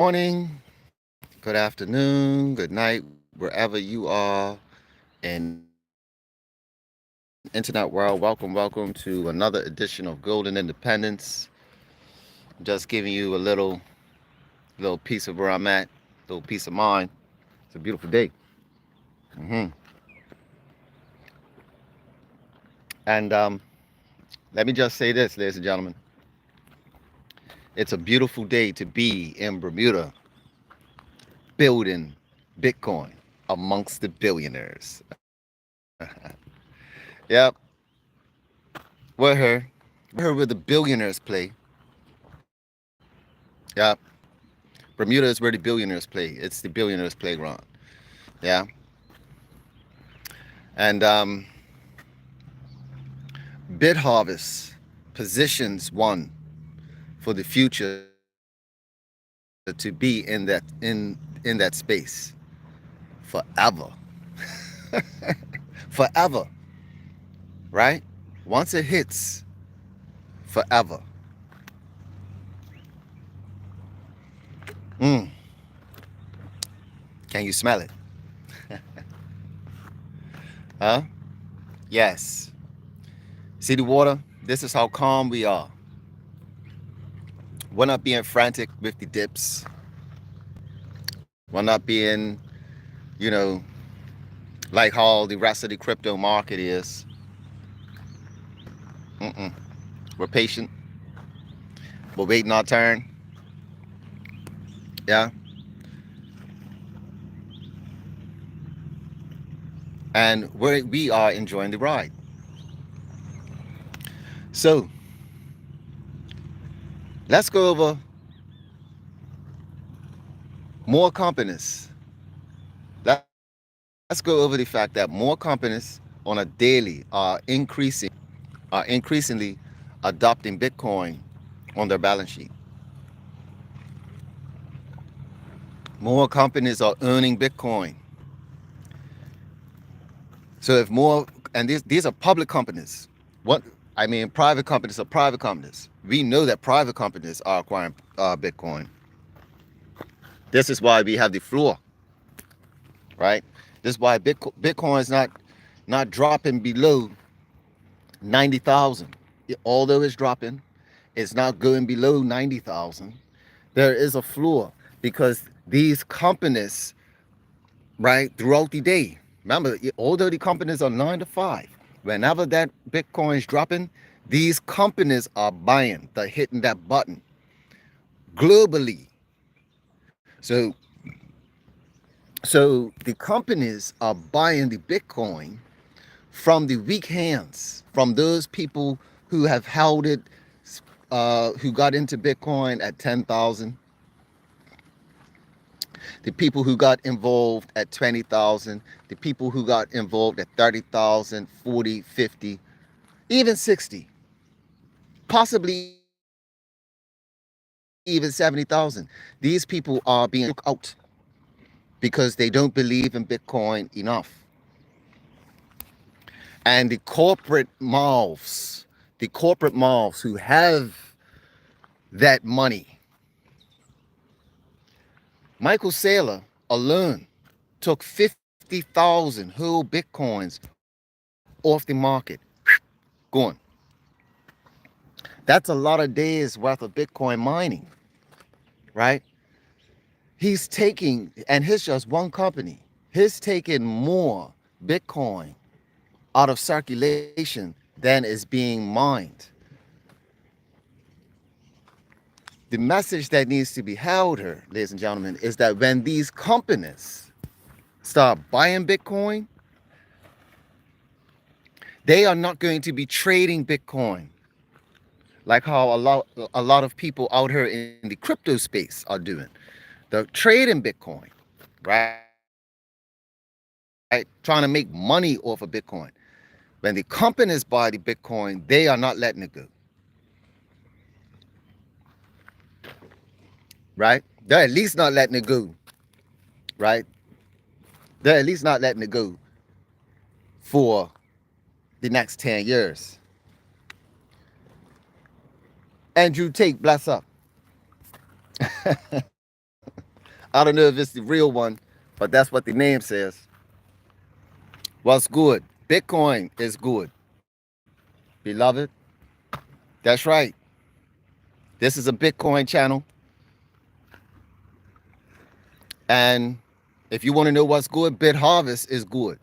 Morning, good afternoon, good night, wherever you are in internet world. Welcome to another edition of Golden Independence. Just giving you a little piece of where I'm at, a little peace of mind. It's a beautiful day. hmm And let me just say this, ladies and gentlemen. It's a beautiful day to be in Bermuda building Bitcoin amongst the billionaires. Yep, we're here. We're here where the billionaires play. Yep. Bermuda is where the billionaires play. It's the billionaires playground. Yeah. And BitHarvest positions one for the future to be in that space forever. Forever. Right? Once it hits, forever. Mm. Can you smell it? Huh? Yes. See the water? This is how calm we are. We're not being frantic with the dips. We're not being, you know, like how the rest of the crypto market is. Mm-mm. We're patient. We're waiting our turn. Yeah. And we are enjoying the ride. So let's go over more companies. Let's go over the fact that more companies on a daily are increasingly adopting Bitcoin on their balance sheet. More companies are earning Bitcoin. So if more, and these are public companies. What I mean, private companies are private companies. We know that private companies are acquiring Bitcoin. This is why we have the floor, right? This is why Bitcoin is not dropping below 90,000. Although it's dropping, it's not going below 90,000. There is a floor because these companies, right, throughout the day, remember, although the companies are 9 to 5, whenever that Bitcoin is dropping, these companies are buying, they're hitting that button globally. So, so the companies are buying the Bitcoin from the weak hands, from those people who have held it, who got into Bitcoin at 10,000, the people who got involved at 20,000, the people who got involved at 30,000, 40, 50, even 60, possibly even 70,000. These people are being out because they don't believe in Bitcoin enough. And the corporate mouths who have that money, Michael Saylor alone took 50,000 whole Bitcoins off the market. Gone. That's a lot of days worth of Bitcoin mining, right? He's taking, and he's just one company, he's taking more Bitcoin out of circulation than is being mined. The message that needs to be held here, ladies and gentlemen, is that when these companies start buying Bitcoin, they are not going to be trading Bitcoin like how a lot of people out here in the crypto space are doing. They're trading Bitcoin, right? Trying to make money off of Bitcoin. When the companies buy the Bitcoin, they are not letting it go, right? They're at least not letting it go, right? They're at least not letting it go for the next 10 years. Andrew Tate, bless up. I don't know if it's the real one, but that's what the name says. What's good? Bitcoin is good, beloved. That's right. This is a Bitcoin channel. And if you want to know what's good, BitHarvest is good.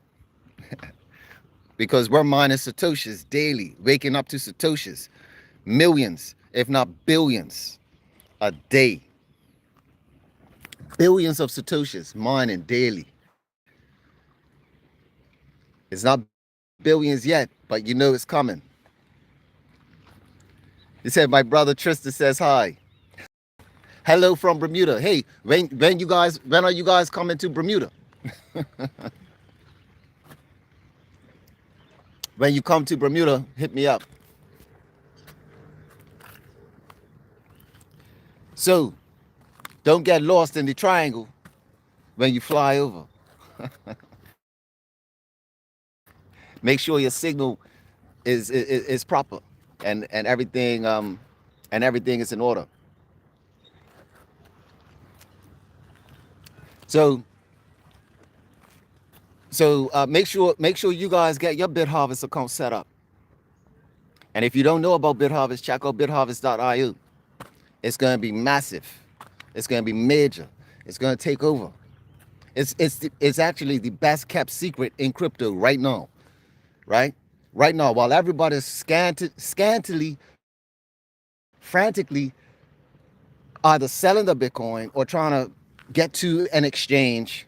Because we're mining Satoshis daily, waking up to Satoshis, millions, if not billions, a day. Billions of Satoshis mining daily. It's not billions yet, but you know it's coming. He said, my brother Tristan says hi. Hello from Bermuda. Hey, when are you guys coming to Bermuda? When you come to Bermuda, hit me up. So, don't get lost in the triangle when you fly over. Make sure your signal is proper and everything is in order. So make sure you guys get your BitHarvest account set up. And if you don't know about BitHarvest, check out bitharvest.io. It's going to be massive. It's going to be major. It's going to take over. It's actually the best kept secret in crypto right now. Right now, while everybody's scantily, frantically either selling the Bitcoin or trying to get to an exchange,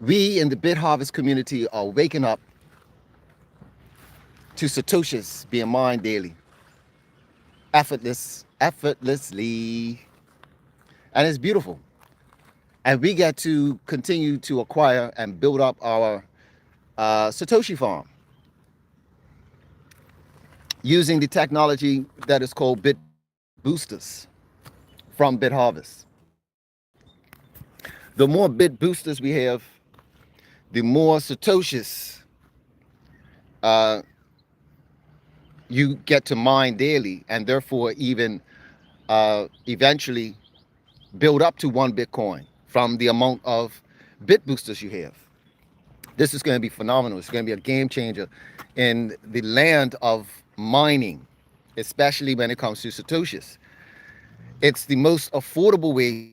we in the BitHarvest community are waking up to Satoshis being mined daily, effortlessly, and it's beautiful. And we get to continue to acquire and build up our Satoshi farm using the technology that is called BitBoosters from BitHarvest. The more BitBoosters we have, the more Satoshis you get to mine daily, and therefore even eventually build up to 1 Bitcoin from the amount of BitBoosters you have. This is going to be phenomenal. It's going to be a game changer in the land of mining, especially when it comes to Satoshis. It's the most affordable way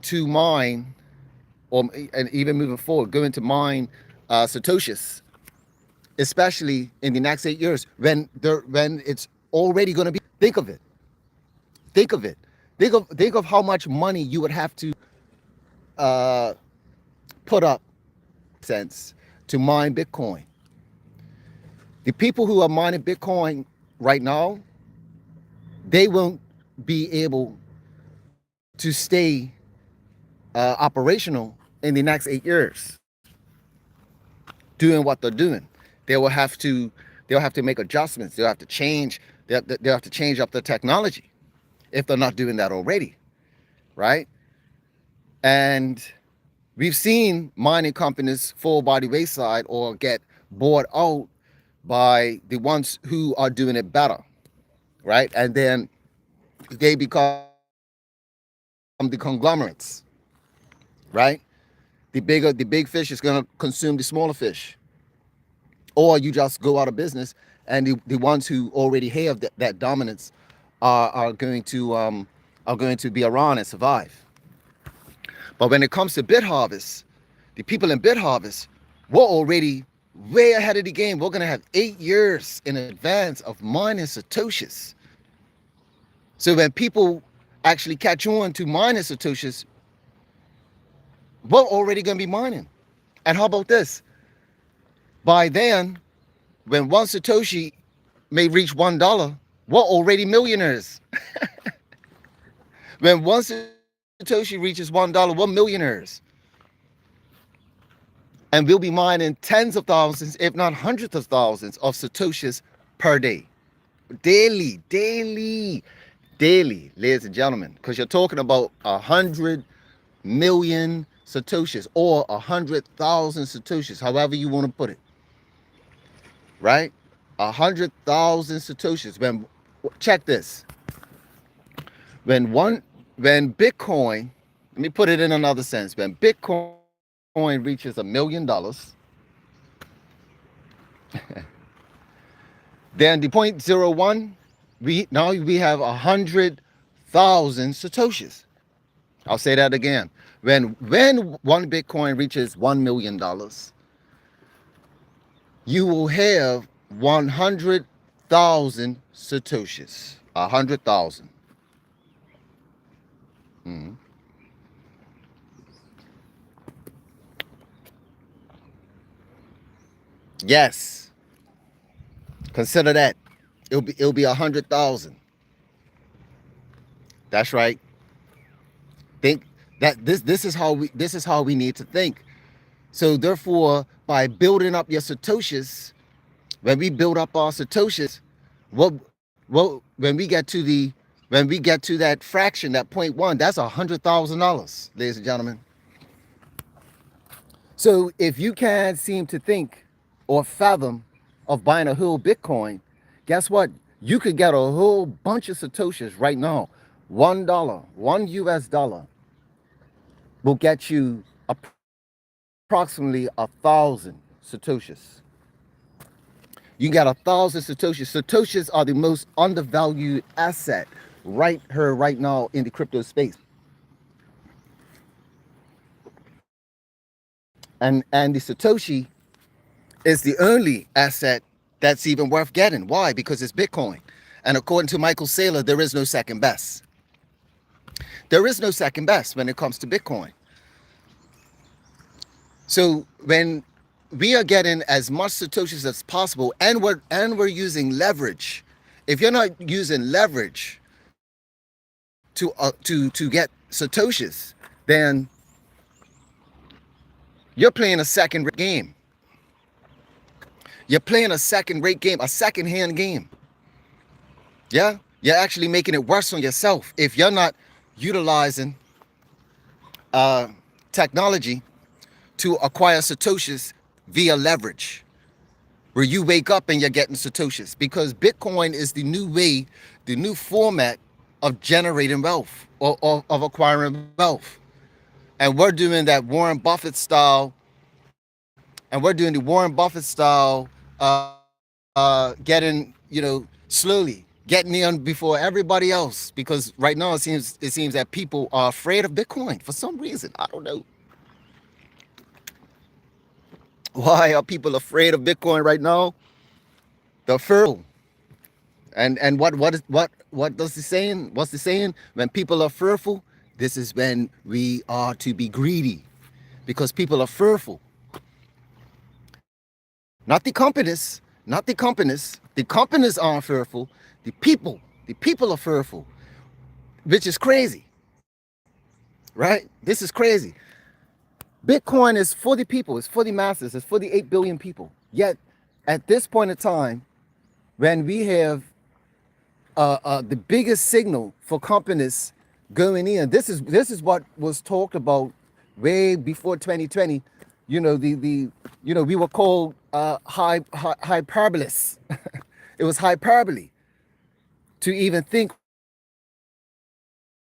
to mine, and even moving forward, going to mine Satoshis, especially in the next 8 years when it's already going to be. Think of it. Think of how much money you would have to put up cents to mine Bitcoin. The people who are mining Bitcoin right now, they won't be able to stay operational in the next 8 years doing what they're doing. They'll have to make adjustments. They'll have to change up the technology if they're not doing that already, right? And we've seen mining companies fall by the wayside or get bought out by the ones who are doing it better, right? And then they become the conglomerates, right? The big fish is going to consume the smaller fish, or you just go out of business, and the ones who already have that dominance are going to be around and survive. But when it comes to BitHarvest, the people in BitHarvest, we're already way ahead of the game. We're going to have 8 years in advance of mining Satoshis. So when people actually catch on to mining Satoshis, we're already going to be mining. And how about this? By then, when 1 Satoshi may reach $1, we're already millionaires. When 1 Satoshi reaches $1, we're millionaires. And we'll be mining tens of thousands, if not hundreds of thousands of Satoshis per day. Daily, ladies and gentlemen, because you're talking about 100 million Satoshis or 100,000 Satoshis, however you want to put it, right? 100,000 Satoshis. Check this. When when Bitcoin, let me put it in another sense. When Bitcoin reaches $1 million, then the 0.01, we have 100,000 satoshis. I'll say that again. When one Bitcoin reaches $1 million, you will have 100,000 satoshis. 100,000. Mm. Yes, consider that. It'll be 100,000. That's right. Think that this is how we need to think. So therefore, by building up your satoshis, when we build up our satoshis, what when we get to that fraction, that 0.1, that's $100,000, ladies and gentlemen. So if you can't seem to think or fathom of buying a whole Bitcoin, guess what? You could get a whole bunch of satoshis right now. $1, $1 will get you approximately 1,000 satoshis. You got 1,000 satoshis. Satoshis are the most undervalued asset right here, right now in the crypto space. And the Satoshi is the only asset that's even worth getting. Why? Because it's Bitcoin. And according to Michael Saylor, there is no second best. There is no second best when it comes to Bitcoin. So when we are getting as much Satoshis as possible, and we're using leverage. If you're not using leverage to get Satoshis, then you're playing a second-rate game. You're playing a second-rate game, a second-hand game. Yeah? You're actually making it worse on yourself if you're not utilizing technology to acquire Satoshis via leverage, where you wake up and you're getting Satoshis, because Bitcoin is the new way, the new format of generating wealth or of acquiring wealth. And we're doing that Warren Buffett style, and we're doing the Warren Buffett style, getting, slowly getting in before everybody else, because right now it seems that people are afraid of Bitcoin for some reason. I don't know. Why are people afraid of Bitcoin right now? The fearful. And what does the saying? What's the saying? When people are fearful, this is when we are to be greedy, because people are fearful. Not the companies, not the companies. The companies aren't fearful. The people are fearful, which is crazy, right? This is crazy. Bitcoin is for the people. It's for the masses. It's for the 8 billion people. Yet, at this point in time, when we have the biggest signal for companies going in, this is what was talked about way before 2020. We were called hyperbolis. It was hyperbole to even think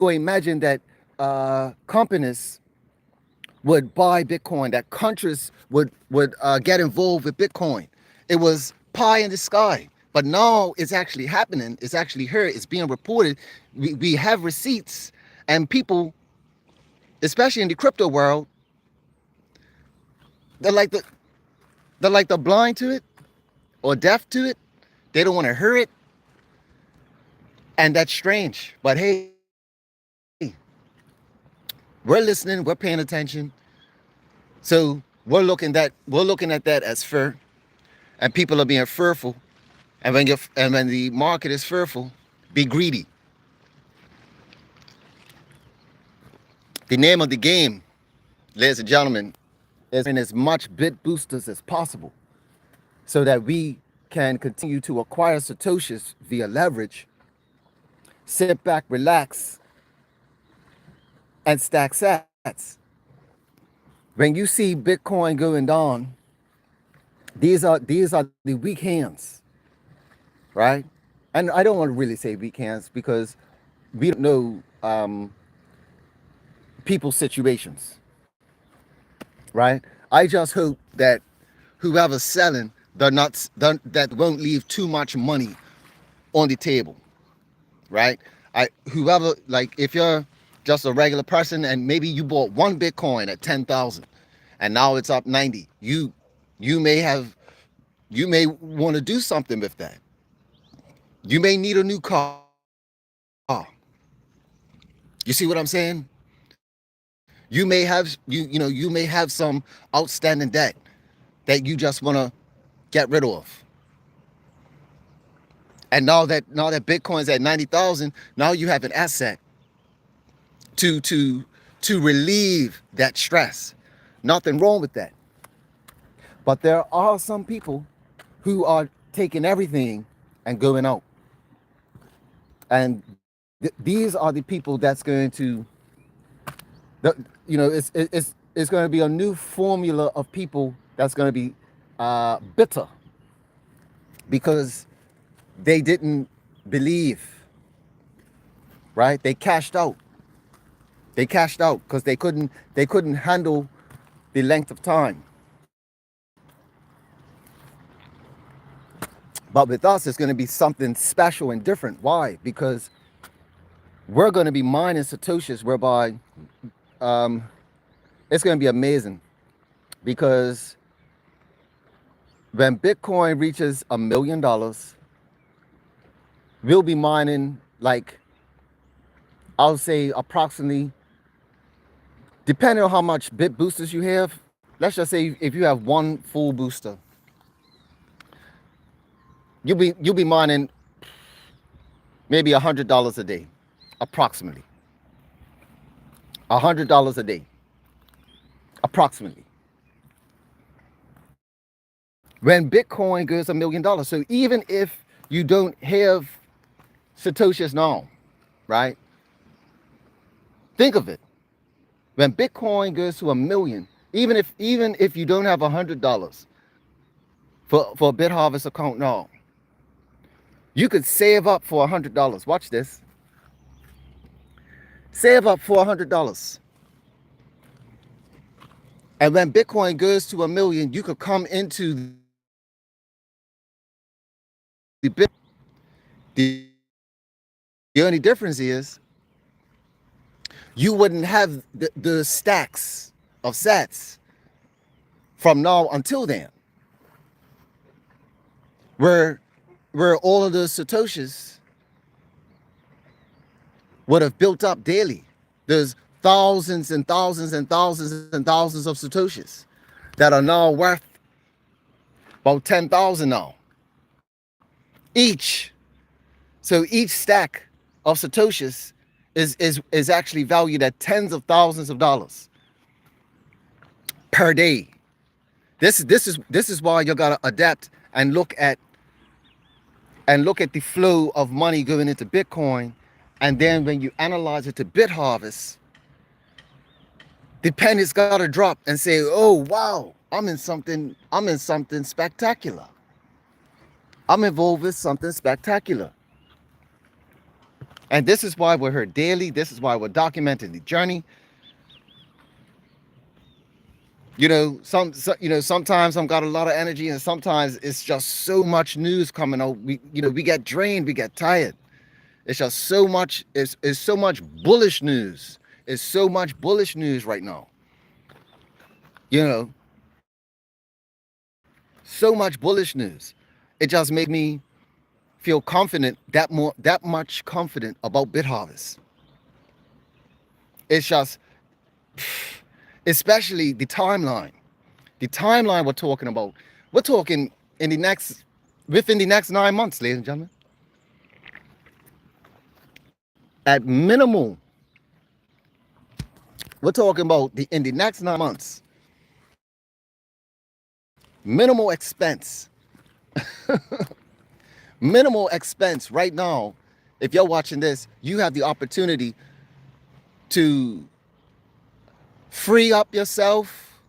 or imagine that companies would buy Bitcoin, that countries would get involved with Bitcoin. It was pie in the sky. But now it's actually happening. It's actually here. It's being reported. We have receipts, and people, especially in the crypto world, they're like the blind to it or deaf to it. They don't want to hear it. And that's strange. But hey, we're listening, we're paying attention. So we're looking at that as fear, and people are being fearful. And when the market is fearful, be greedy. The name of the game, ladies and gentlemen, is in as much BitBoosters as possible, so that we can continue to acquire Satoshis via leverage, sit back, relax, and stack sats. When you see Bitcoin going down, these are the weak hands, right? And I don't want to really say weak hands, because we don't know people's situations, right? I just hope that whoever's selling, that won't leave too much money on the table, right? Whoever, like, if you're just a regular person and maybe you bought one Bitcoin at 10,000 and now it's up 90, you may want to do something with that. You may need a new car. You see what I'm saying? You may have some outstanding debt that you just want to get rid of. And now that Bitcoin's at 90,000, now you have an asset to relieve that stress. Nothing wrong with that. But there are some people who are taking everything and going out. And these are the people that's going to, it's going to be a new formula of people that's going to be bitter because they didn't believe, right? They cashed out. They cashed out because they couldn't handle the length of time. But with us, it's going to be something special and different. Why? Because we're going to be mining Satoshis, whereby it's going to be amazing. Because when Bitcoin reaches $1 million, we'll be mining, like, I'll say approximately, depending on how much BitBoosters you have. Let's just say if you have one full booster, you'll be mining maybe $100 a day, approximately. $100 a day, approximately. When Bitcoin goes $1 million, so even if you don't have Satoshis now, right? Think of it. When Bitcoin goes to $1 million, even if you don't have $100 for a BitHarvest account now, you could save up for $100. Watch this. Save up for $100. And when Bitcoin goes to $1 million, you could come into the bit. The only difference is you wouldn't have the stacks of sats from now until then, where all of the Satoshis would have built up daily. There's thousands and thousands and thousands and thousands of Satoshis that are now worth about 10,000 now each. So each stack of Satoshis is actually valued at tens of thousands of dollars per day. This is why you gotta adapt and look at the flow of money going into Bitcoin, and then when you analyze it to BitHarvest, the penny's gotta drop and say, "Oh wow, I'm in something spectacular. I'm involved with something spectacular." And this is why we're here daily. This is why we're documenting the journey. Sometimes I've got a lot of energy, and sometimes it's just so much news coming out. We get drained, we get tired. It's just so much. It's so much bullish news. It's so much bullish news right now. So much bullish news. It just made me feel confident, that much confident about BitHarvest. It's just, especially the timeline. The timeline we're talking about. We're talking within the next 9 months, ladies and gentlemen. At minimal, we're talking about in the next 9 months. Minimal expense. Minimal expense right now. If you're watching this, you have the opportunity to free up yourself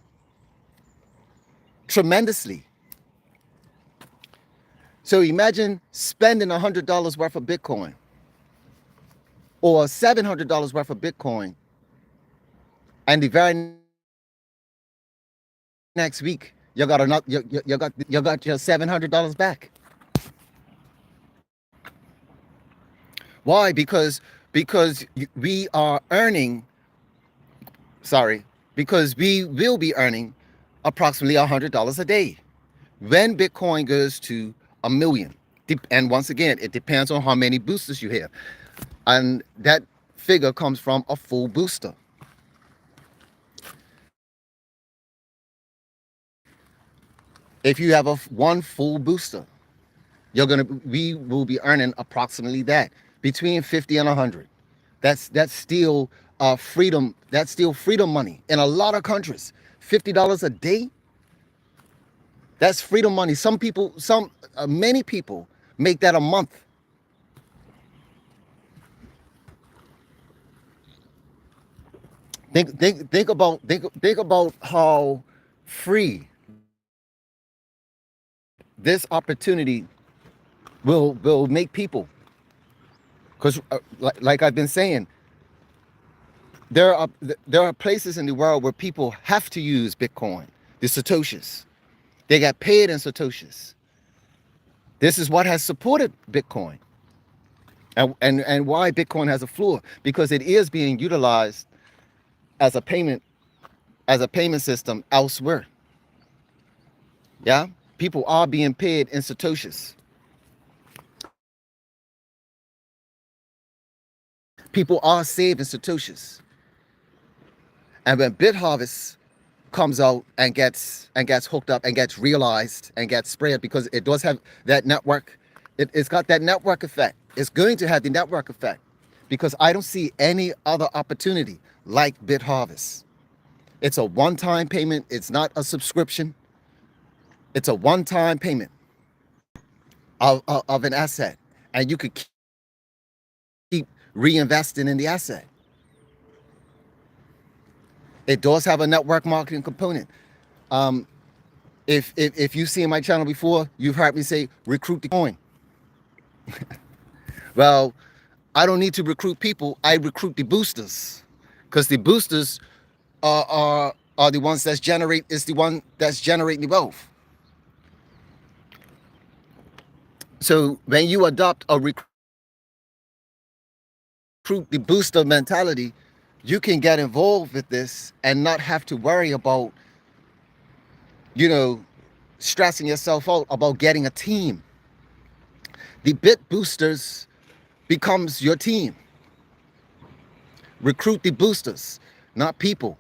tremendously. So imagine spending $100 worth of Bitcoin or $700 worth of Bitcoin and the very next week you got another, you got your $700 back. Why? Because we are earning, sorry, because we will be earning approximately $100 a day when Bitcoin goes to 1 million. And once again, it depends on how many boosters you have, and that figure comes from a full booster. If you have one full booster, we will be earning approximately that, between 50 and 100. That's still freedom. That's still freedom money in a lot of countries. $50 a day. That's freedom money. Some people, many people make that a month. Think about how free this opportunity will make people. Because like I've been saying, there are places in the world where people have to use Bitcoin, the Satoshis. They got paid in Satoshis. This is what has supported Bitcoin, and why Bitcoin has a floor, because it is being utilized as a payment system elsewhere. Yeah, people are being paid in Satoshis. People are saving Satoshis, and when BitHarvest comes out and gets hooked up and gets realized and gets spread, because it does have that network, it's got that network effect. It's going to have the network effect, because I don't see any other opportunity like BitHarvest. It's a one-time payment. It's not a subscription. It's a one-time payment of an asset, and you could keep reinvesting in the asset. It does have a network marketing component. Um, if you've seen my channel before, you've heard me say recruit the coin. Well, I don't need to recruit people. I recruit the boosters, because the boosters are the ones that's generating the wealth. So when you adopt a recruit the booster mentality, you can get involved with this and not have to worry about, you know, stressing yourself out about getting a team. The bit boosters becomes your team. Recruit the boosters, not people.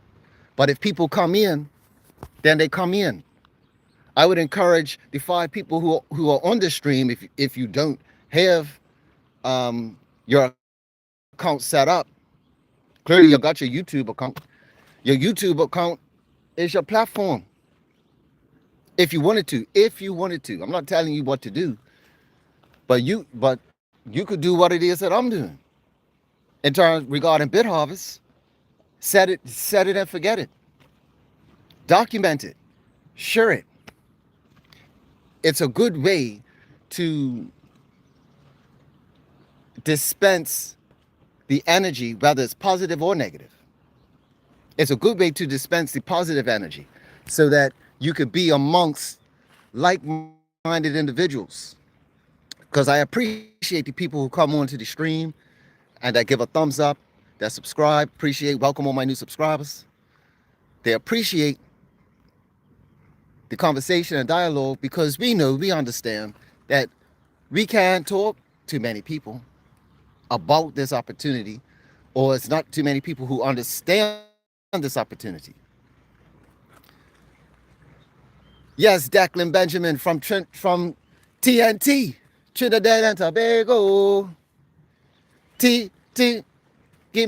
But if people come in, then they come in. I would encourage the 5 people who are on the stream, if you don't have your account set up. Clearly you got your YouTube account. Your YouTube account is your platform. If you wanted to. I'm not telling you what to do, but you could do what it is that I'm doing. In terms regarding BitHarvest, set it and forget it. Document it. Share it. It's a good way to dispense the energy, whether it's positive or negative. It's a good way to dispense the positive energy, so that you could be amongst like-minded individuals. Because I appreciate the people who come onto the stream and that give a thumbs up, that subscribe. Appreciate, welcome all my new subscribers. They appreciate the conversation and dialogue, because we understand that we can't talk to many people about this opportunity, or it's not too many people who understand this opportunity. Yes, Declan Benjamin from TNT, Trinidad and Tobago. Give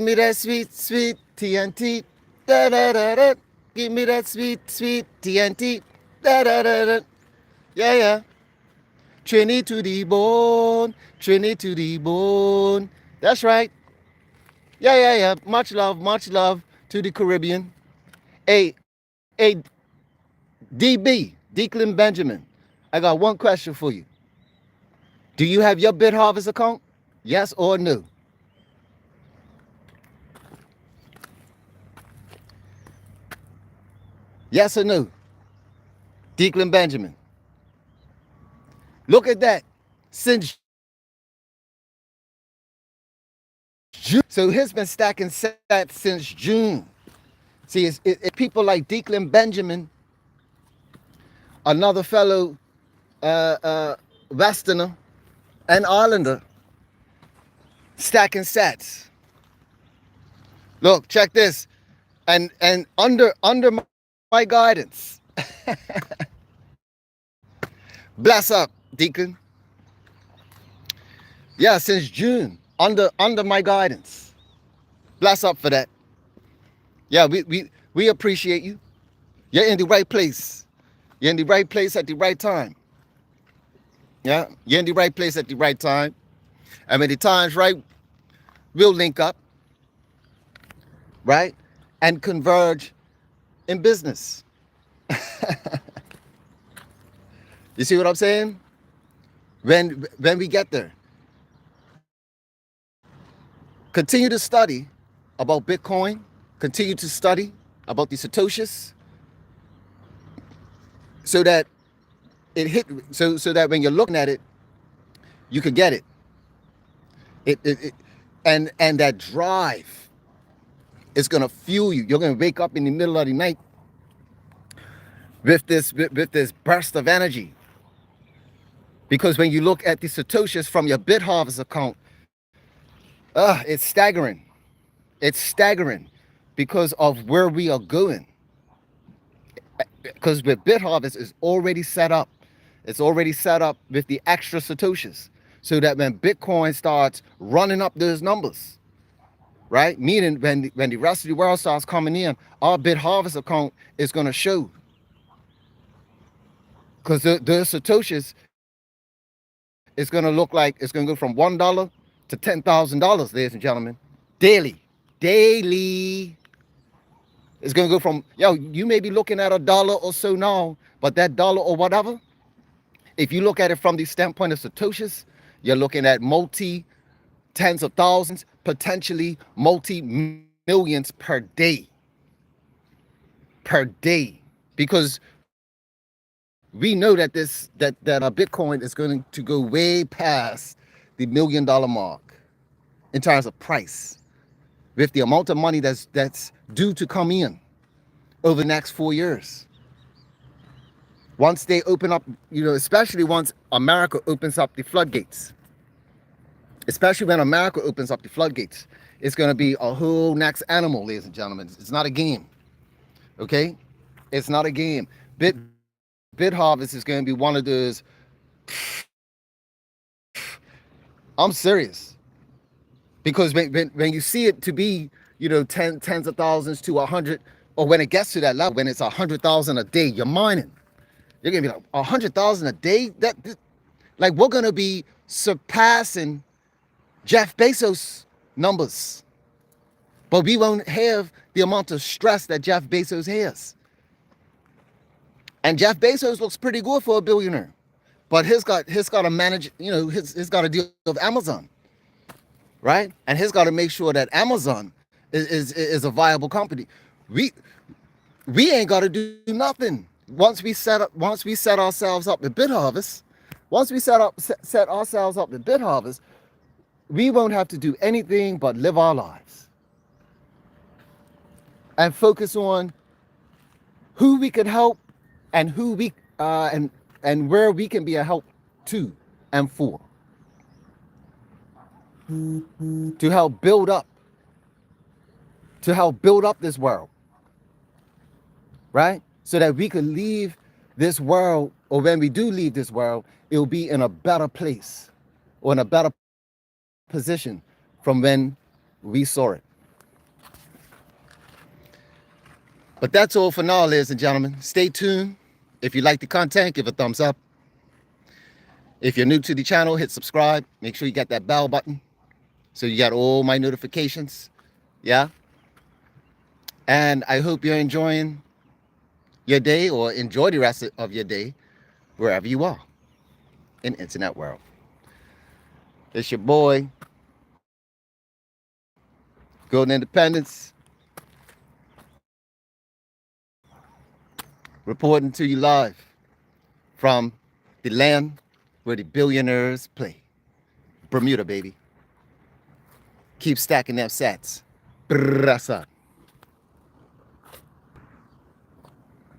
me that sweet, sweet TNT. Da da da da. Give me that sweet, sweet TNT. Da da da da. Yeah, yeah. Trini to the bone, Trini to the bone. That's right. Yeah, yeah, yeah. Much love to the Caribbean. Hey, hey, DB, Declan Benjamin. I got one question for you. Do you have your BitHarvest account? Yes or no? Yes or no? Declan Benjamin. Look at that. Since June. So he's been stacking sats since June. See, it's people like Declan Benjamin, another fellow Westerner and Islander, stacking sats. Look, check this. And under my guidance. Bless up, Deacon. Yeah, since June, under my guidance. Bless up for that. Yeah, we appreciate you. You're in the right place. You're in the right place at the right time. Yeah, you're in the right place at the right time. And when the time's right, we'll link up, right? And converge in business. You see what I'm saying? When we get there, continue to study about Bitcoin, continue to study about the Satoshis, so that so that when you're looking at it, you can get it. And that drive is gonna fuel you. You're gonna wake up in the middle of the night with this burst of energy. Because when you look at the Satoshis from your BitHarvest account, it's staggering. It's staggering because of where we are going. Because with BitHarvest is already set up. It's already set up with the extra Satoshis. So that when Bitcoin starts running up those numbers, right? Meaning when the rest of the world starts coming in, our BitHarvest account is going to show. Because the Satoshis is going to look like it's going to go from $1 to $10,000, ladies and gentlemen. Daily. It's going to go from, you may be looking at $1 or so now, but that dollar or whatever, if you look at it from the standpoint of Satoshis, you're looking at tens of thousands, potentially multi-millions per day. Because we know that our Bitcoin is going to go way past the $1 million mark in terms of price, with the amount of money that's due to come in over the next 4 years. Once they open up, especially once America opens up the floodgates. Especially when America opens up the floodgates, it's going to be a whole next animal, ladies and gentlemen. It's not a game, okay? It's not a game. BitHarvest is going to be one of those. I'm serious, because when you see it to be, tens of thousands to 100, or when it gets to that level, when it's 100,000 a day, you're mining. You're gonna be like 100,000 a day. Like we're gonna be surpassing Jeff Bezos numbers, but we won't have the amount of stress that Jeff Bezos has. And Jeff Bezos looks pretty good for a billionaire, but he's got to manage, he's got to deal with Amazon, right? And he's got to make sure that Amazon is a viable company. We ain't got to do nothing. Once we set ourselves up with BitHarvest, we won't have to do anything but live our lives and focus on who we can help and who we and where we can be a help to and for, to help build up this world, right? So that we could leave this world, or when we do leave this world, it'll be in a better place or in a better position from when we saw it. But that's all for now, ladies and gentlemen. Stay tuned. If you like the content, give a thumbs up. If you're new to the channel, hit subscribe. Make sure you got that bell button so you got all my notifications. Yeah. And I hope you're enjoying your day, or enjoy the rest of your day wherever you are in the internet world. It's your boy, Golden Independence. reporting to you live from the land where the billionaires play. Bermuda, baby. Keep stacking them sats. Brasa.